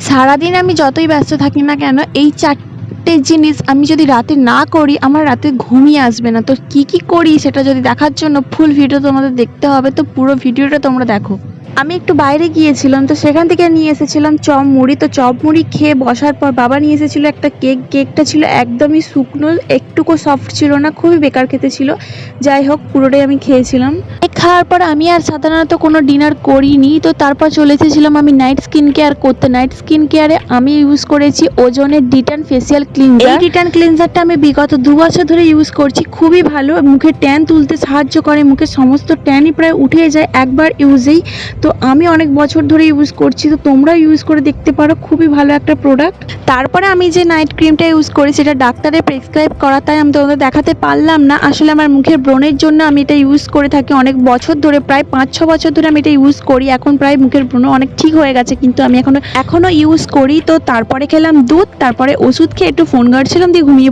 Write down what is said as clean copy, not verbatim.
সারাদিন আমি যতই ব্যস্ত থাকি না কেন, এই ৪টে জিনিস আমি যদি রাতে না করি, আমার রাতে ঘুমই আসবে না। তো কি, কি করি সেটা যদি দেখার জন্য ফুল ভিডিও তোমাদের দেখতে হবে। তো পুরো ভিডিওটা তোমরা দেখো। আমি একটু বাইরে গিয়েছিলাম, তো সেখান থেকে নিয়ে এসেছিলাম চপ মুড়ি। তো চপ মুড়ি খেয়ে বসার পর বাবা নিয়ে এসেছিল একটা কেক। কেকটা ছিল একদমই শুকনো, একটুকু সফট ছিল না, খুবই বেকার খেতে ছিল। যাই হোক, পুরোটাই আমি খেয়েছিলাম। কেক খাওয়ার পর আমি আর সাধারণত কোনো ডিনার করিনি। তো তারপর চলে এসেছিলাম আমি নাইট স্কিন কেয়ার করতে। নাইট স্কিন কেয়ারে আমি ইউজ করেছি ওজনের ডিটান ফেসিয়াল ক্লিনজার। এই ডিটান ক্লিনজারটা আমি বিগত 2 বছর ধরে ইউজ করছি। খুবই ভালো, মুখে ট্যান তুলতে সাহায্য করে, মুখের সমস্ত ট্যানই প্রায় উঠে যায় একবার ইউজেই। তো আমি অনেক বছর ধরে ইউজ করছি, তো তোমরা ইউজ করে দেখতে পারো, খুবই ভালো একটা প্রোডাক্ট। তারপরে আমি যে নাইট ক্রিমটা ইউজ করি সেটা ডাক্তারে প্রেসক্রাইব করা, তাই আমি তোমাদের দেখাতে পারলাম না। আসলে আমার মুখের ব্রণের জন্য আমি এটা ইউজ করে থাকি অনেক বছর ধরে, প্রায় 5-6 বছর ধরে আমি এটা ইউজ করি। এখন প্রায় মুখের ব্রণ অনেক ঠিক হয়ে গেছে, কিন্তু আমি এখনো ইউজ করি। তো তারপরে খেলাম দুধ, তারপরে ওষুধ খেয়ে একটু ফোন ঘাঁটছিলাম, দিয়ে ঘুমিয়ে